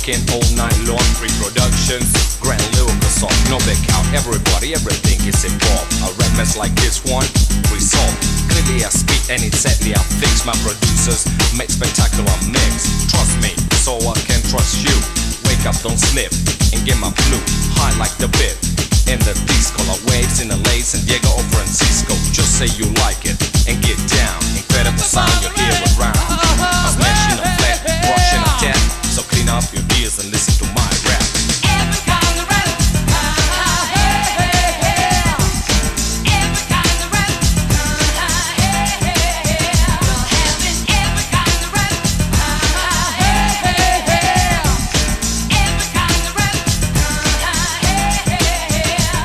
Working all night long, pre-productions, grand lyrical song, no back out. Everybody, everything is involved. A rap mess like this one, resolve. Clearly I speak and exactly I fix. My producers make spectacular mix. Trust me, so I can trust you. Wake up, don't slip, and get my flu high like the bit. In the disco, like waves in the lake, San Diego or Francisco. Just say you like it and get down. Incredible sound you hear around. I'm smashing a flat, brushing a tap. So clean up your ears and listen to my rap. Every kind of rap, hey, hey, hey. Every kind of rap, hey, hey, hey. Having every kind of rap, hey, hey, hey. Every kind of rap, hey, hey, hey.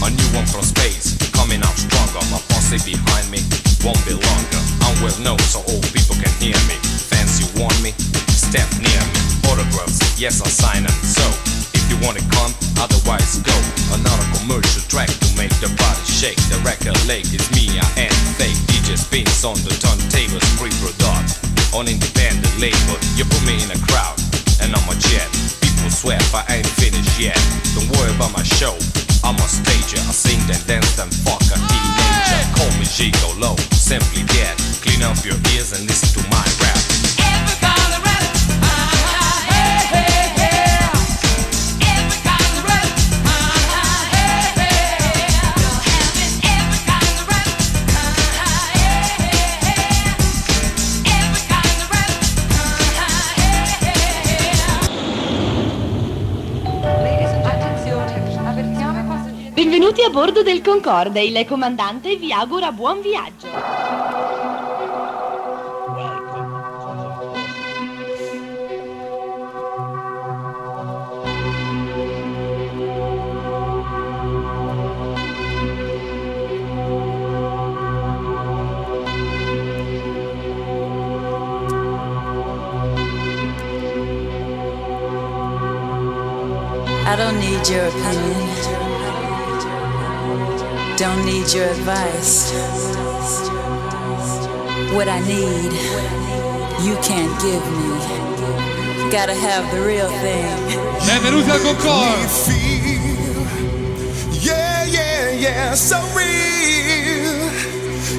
A new one from space, coming out stronger. My posse behind me won't be longer. I'm well known so all people can hear me. Fans, you want me? Step near me. Autographs, yes I'll sign them. So, if you wanna come, otherwise go. Another commercial track to make the body shake. The record lake is me, I ain't fake. DJ spins on the turntables, pre-product. On independent label, you put me in a crowd, and I'm a jet. People swear, but I ain't finished yet. Don't worry about my show. I'm a stager, I sing then dance then fuck a teenager. Call me gigolo, simply dead. Clean up your ears and listen to my rap. Every kind of rap, hey, hey, hey. Every kind of rap, hey, hey, hey. Having every kind of rap, hey, hey, hey. Every kind of rap, hey, hey, hey. Benvenuti a bordo del Concorde, il comandante vi augura buon viaggio. I don't need your opinion. Don't need your advice. What I need, you can't give me. Gotta have the real thing. Benvenuti al Concorde. Yeah, yeah, yeah, so real.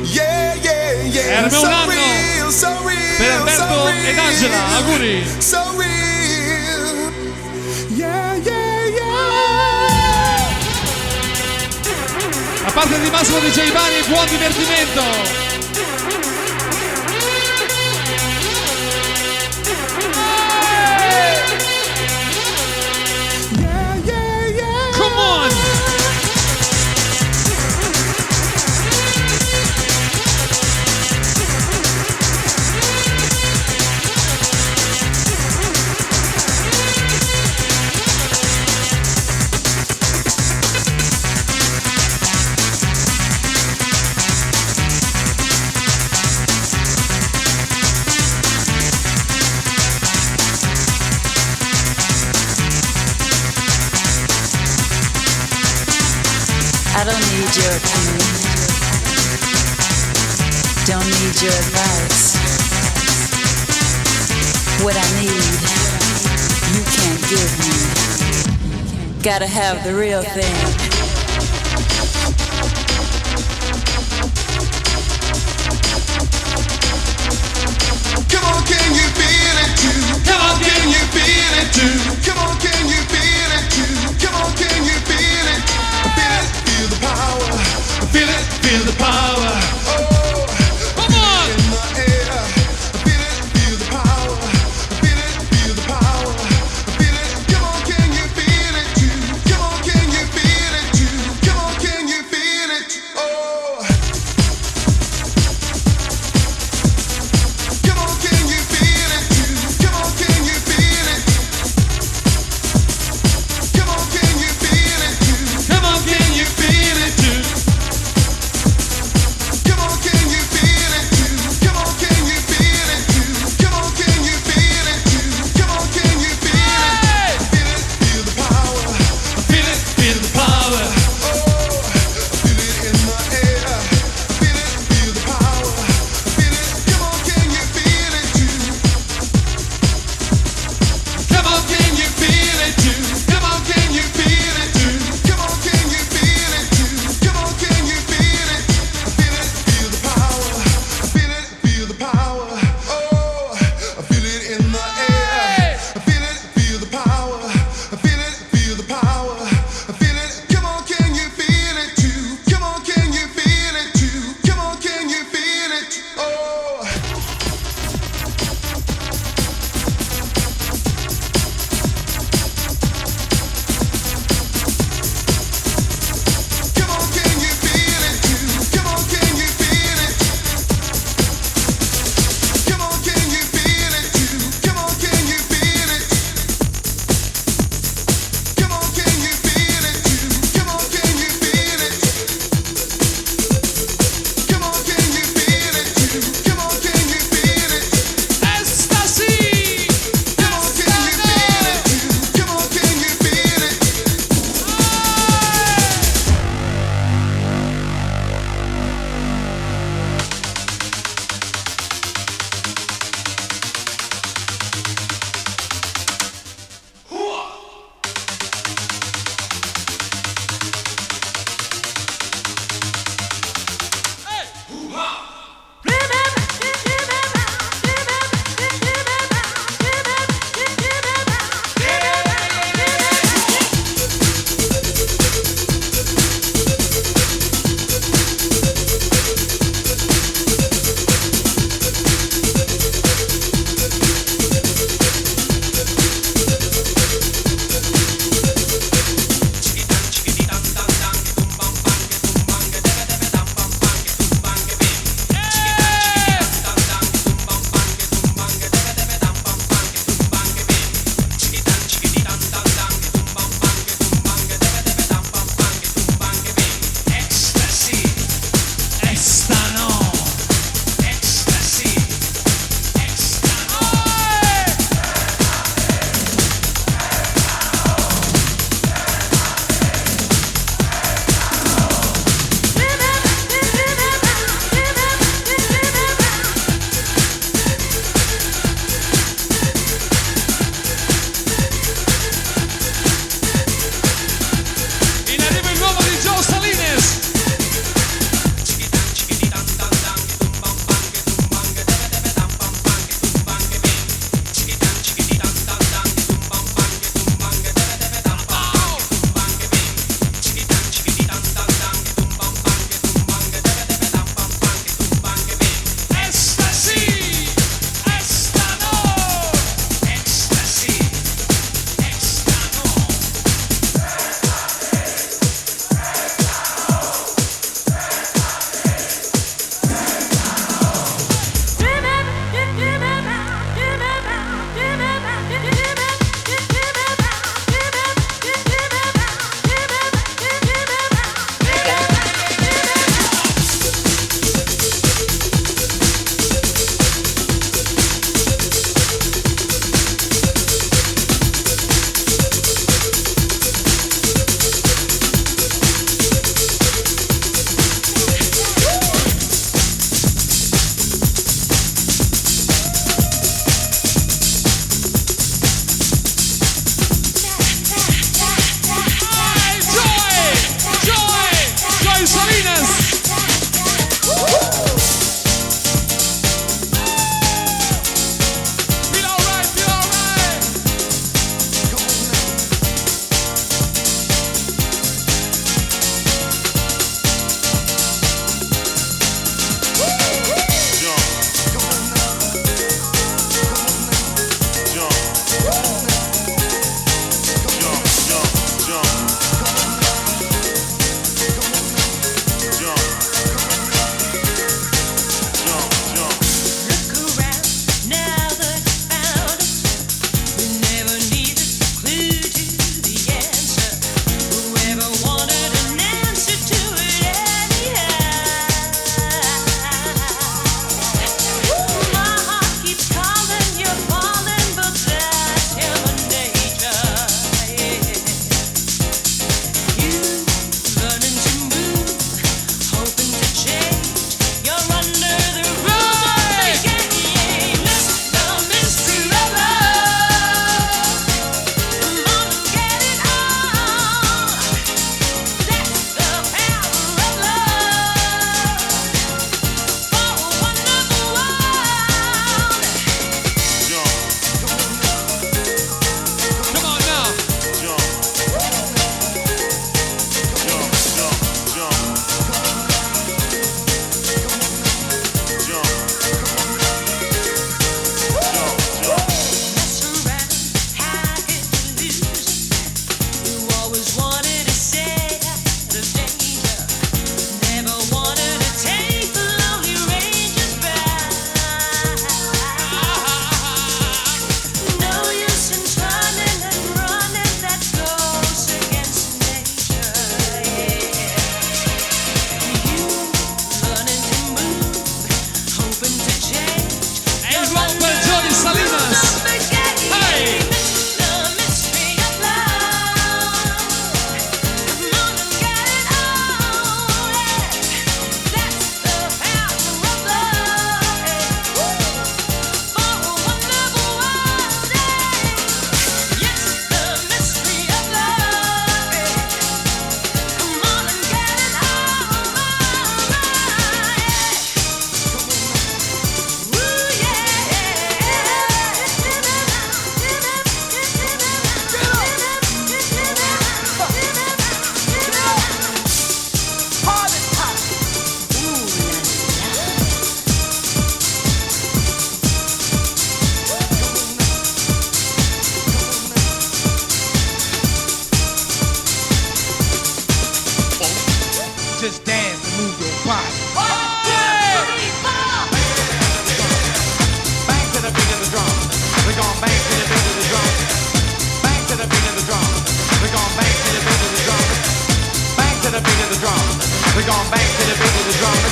Yeah, yeah, yeah. Era So un anno real, so real, per Alberto so ed Angela, real, auguri. So real. Yeah, yeah, yeah. Da parte di Massimo DJ Bani, buon divertimento. Come on! I don't need your opinion. Don't need your advice. What I need, you can't give me. Gotta have the real thing. Come on, can you feel it too? Come on, can you feel it too? Come on, can you feel it too? Come on, can you feel it? Feel the power. Feel the power. Oh, Come on! in the air. Feel the power. Feel the power. Feel it. Come on, can you feel it too? Come on, can you feel it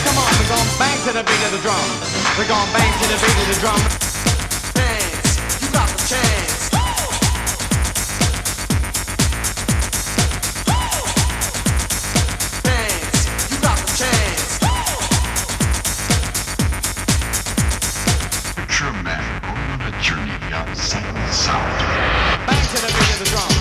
But come on, we're gonna bang to the beat of the drum. We're gonna bang to the beat of the drum. Dance, you got the chance. Dance, you got the chance. Picture a man going on a journey beyond sight and sound. Bang to the beat of the drum.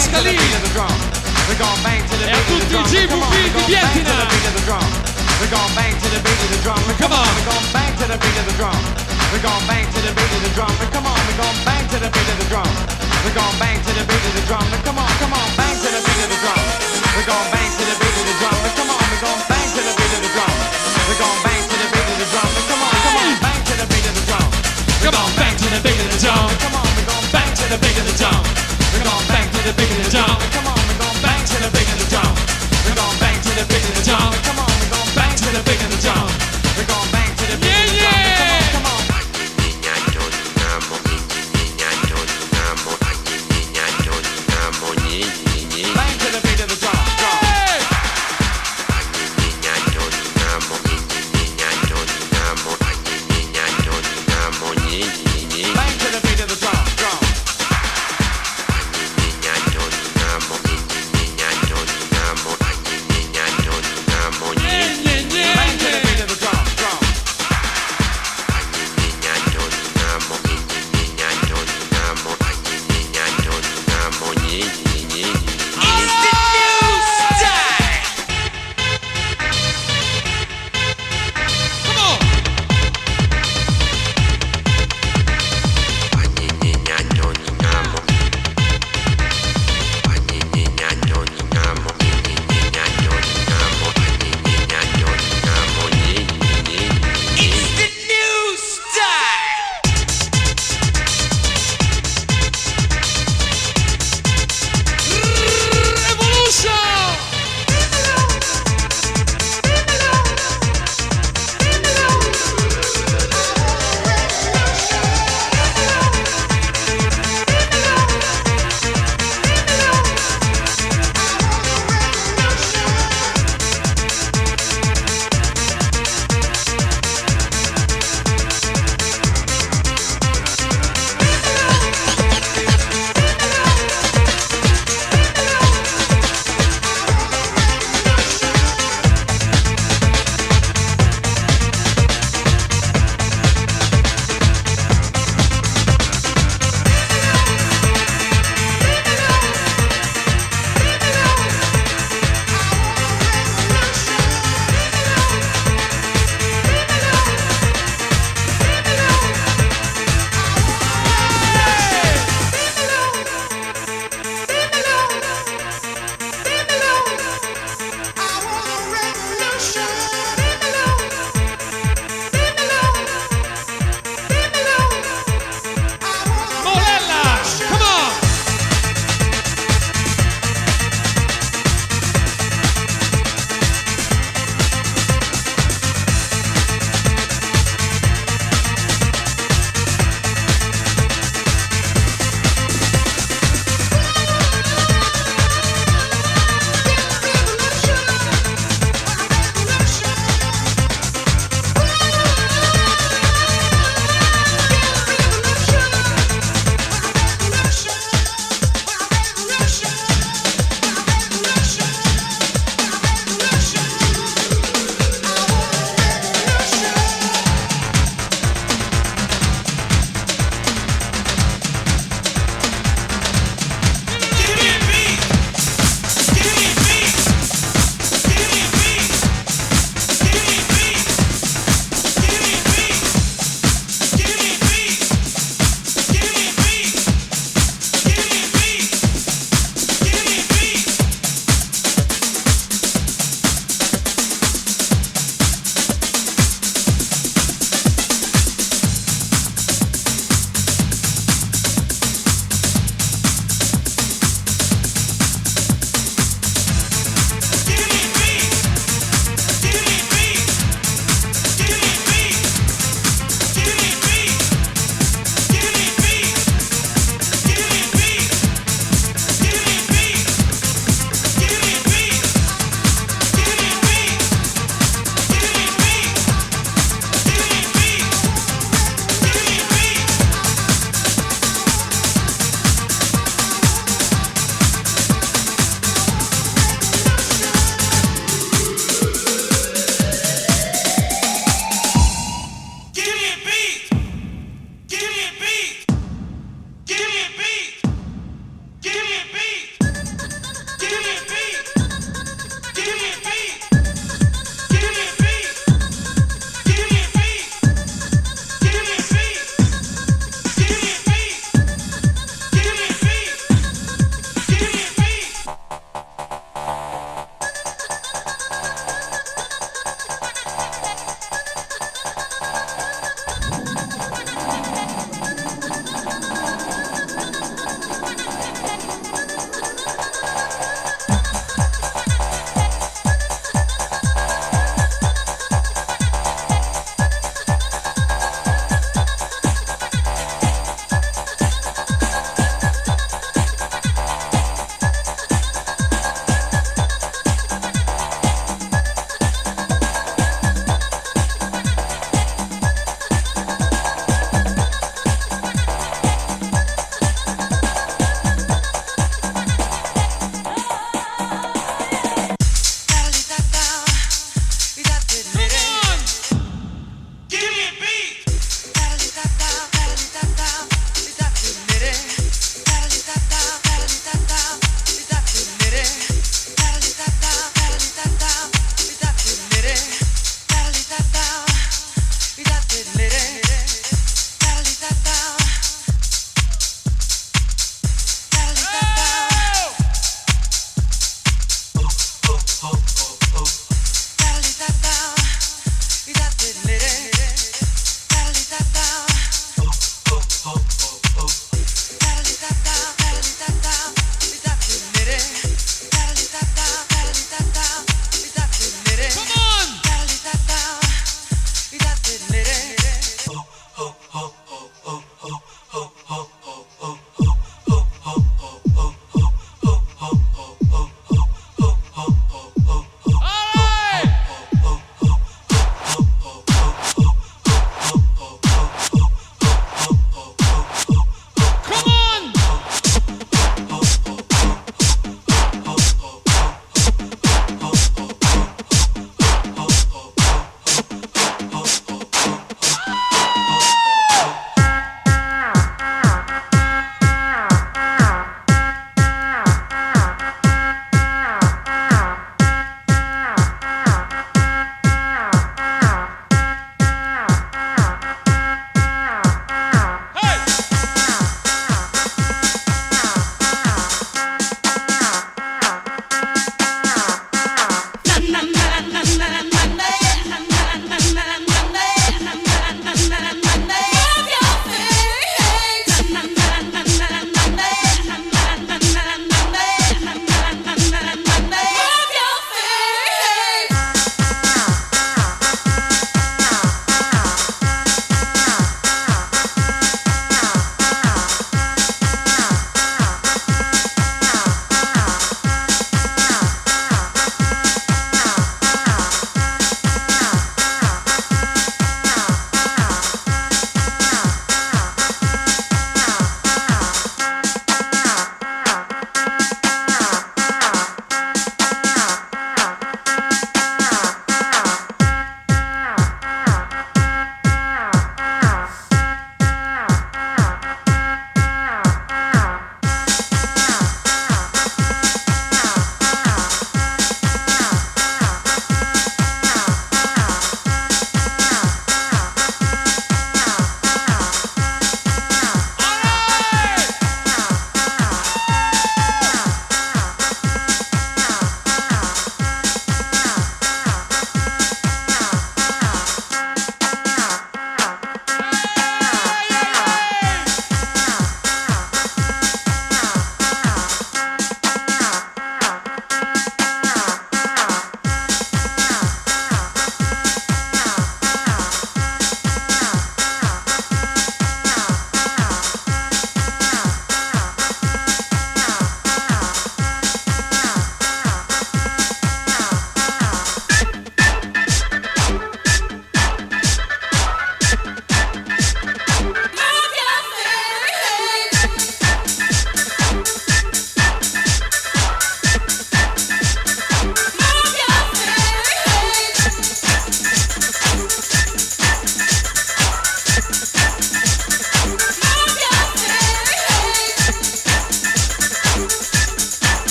Pascalì e a tutti i GVP di Vietnam. We're gon' bang to the beat of the drum. Come on. We're gon' bang to the beat of the drum. We're gon' bang to the beat of the drum. Come on, we're gon' bang to the beat of the drum. We're gon' bang to the beat of the drum. Come on, bang to the beat of the drum. We're gon' bang to the beat of the drum. Come on, we're gon' bang to the beat of the drum. We're gon' bang to the beat of the drum. Come on, bang to the beat of the drum. Come on, bang to the beat of the drum. Come on, we're gon' bang to the beat of the drum. We're gon' bang to the beat of the drum. Come on, we're gon' bang to the beat of the drum. We're gon' bang to the beat of the drum. Come on, we're gon' bang to the beat of the drum. We're gon' bang to the beat of the drum. Come on. Bang to the beat of the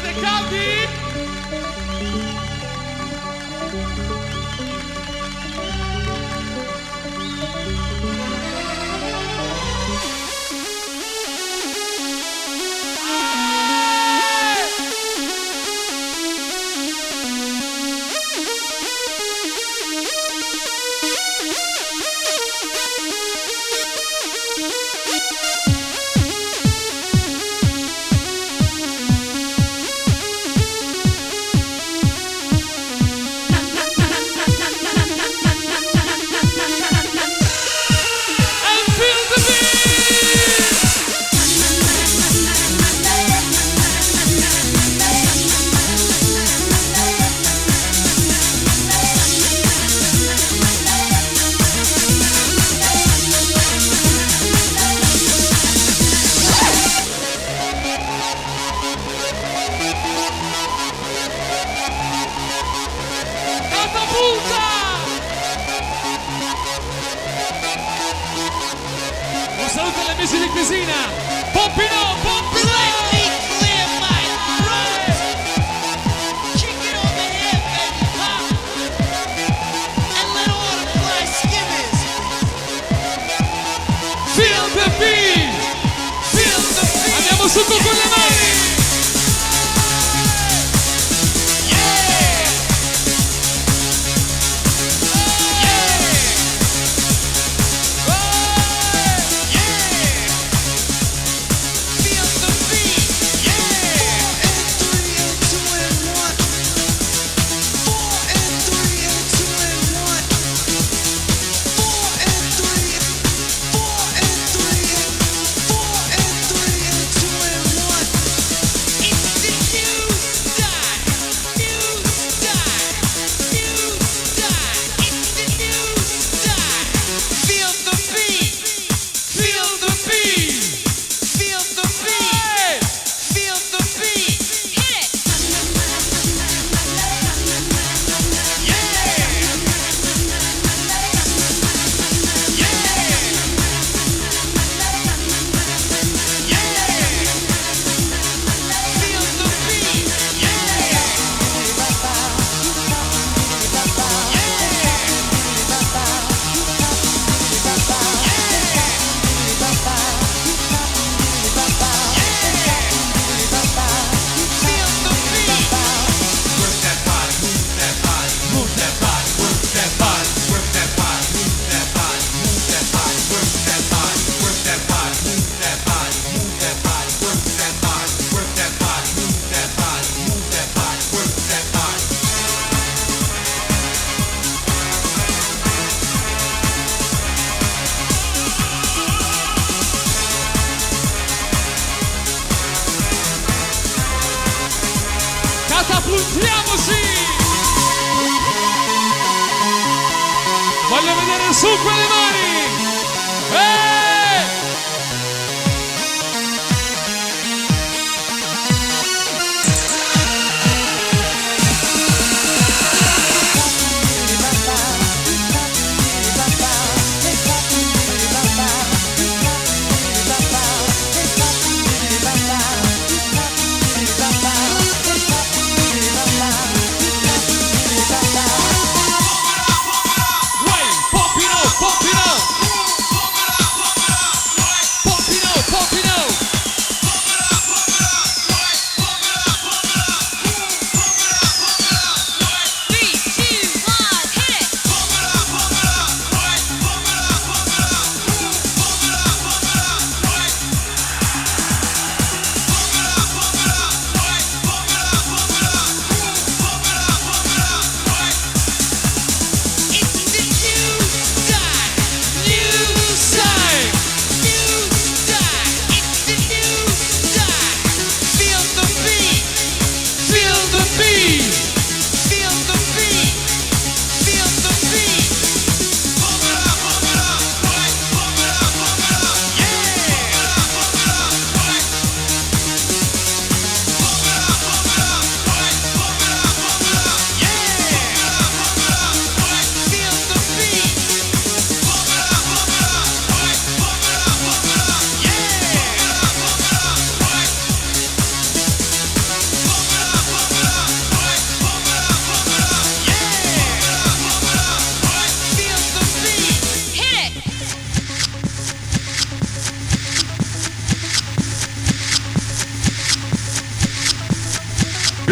Siete caldi? Un saluto agli amici di cucina. Pompino, Pompino! Feel the beat! Feel the beat! Andiamo su con le mani! Catapultiamoci! Voglio vedere su quelle mani!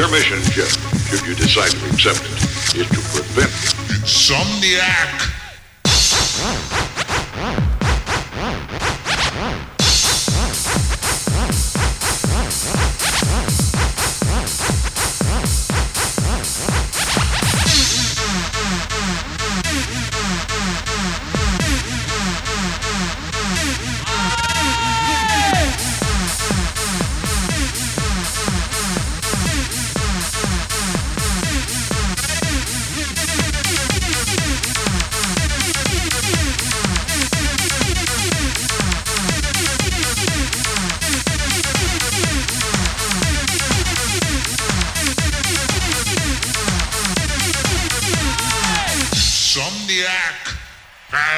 Your mission, Jeff, should you decide to accept it, is to prevent insomniac.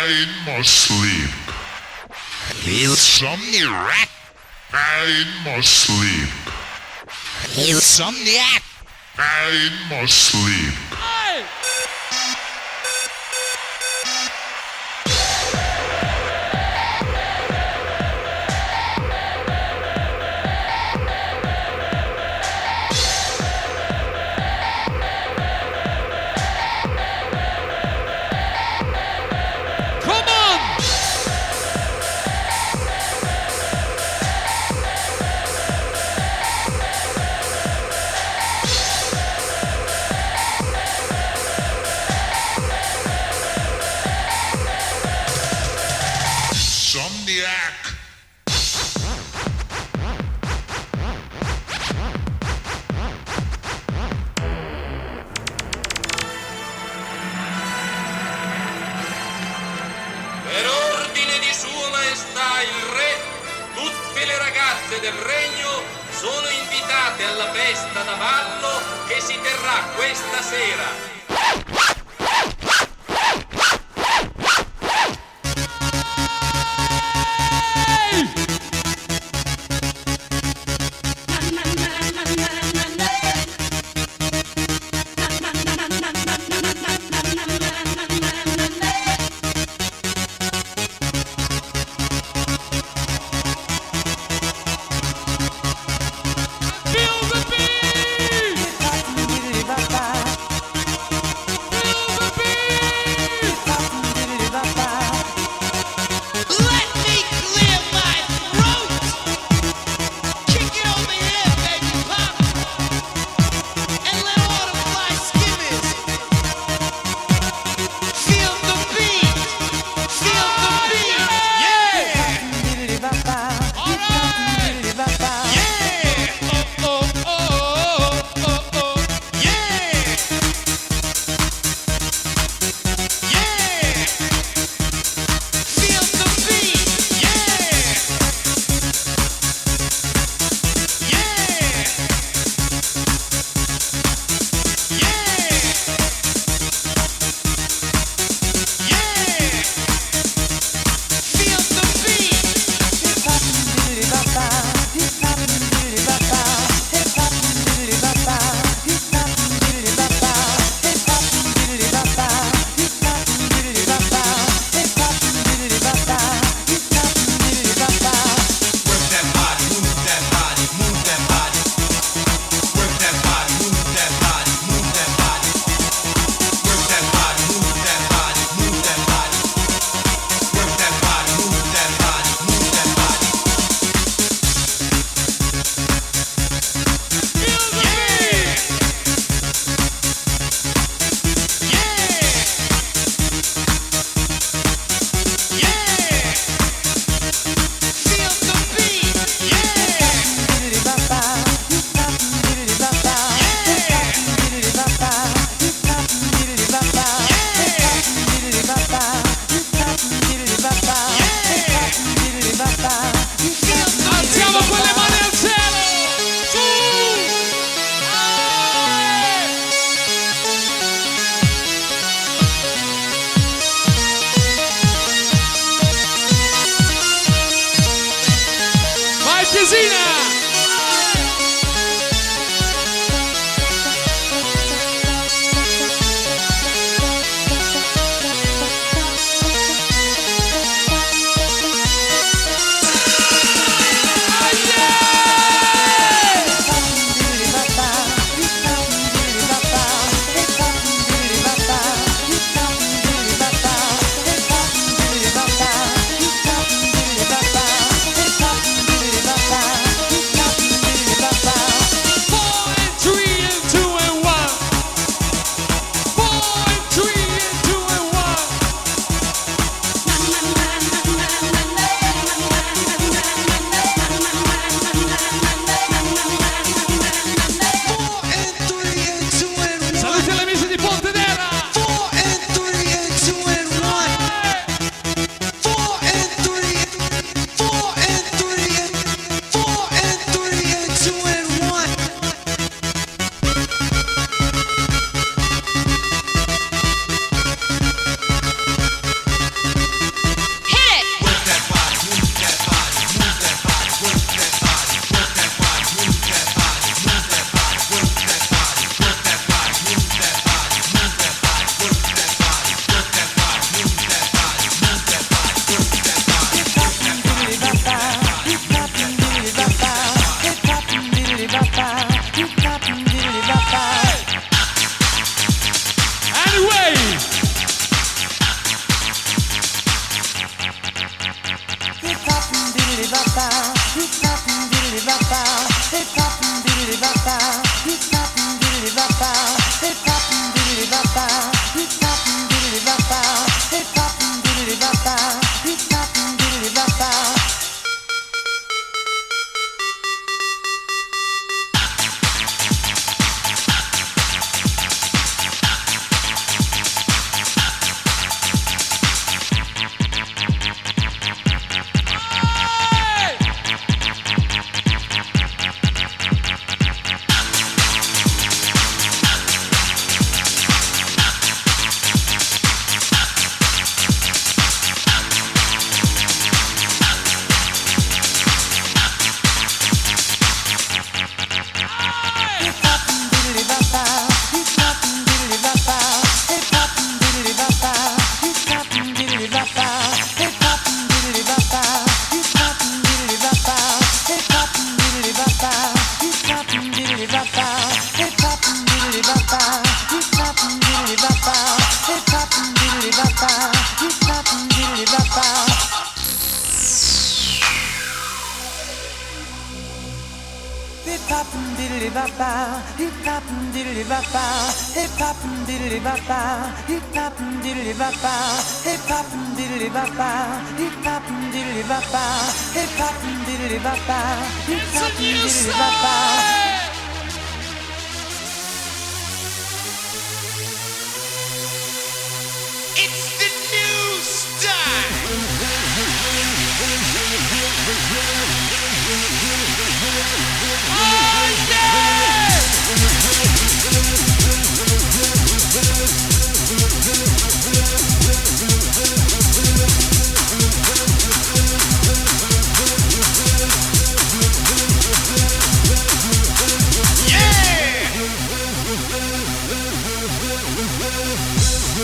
I must sleep. Insomniac. I must sleep. Insomniac. I must sleep. Hey! del regno sono invitate alla festa da ballo che si terrà questa sera.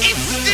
It's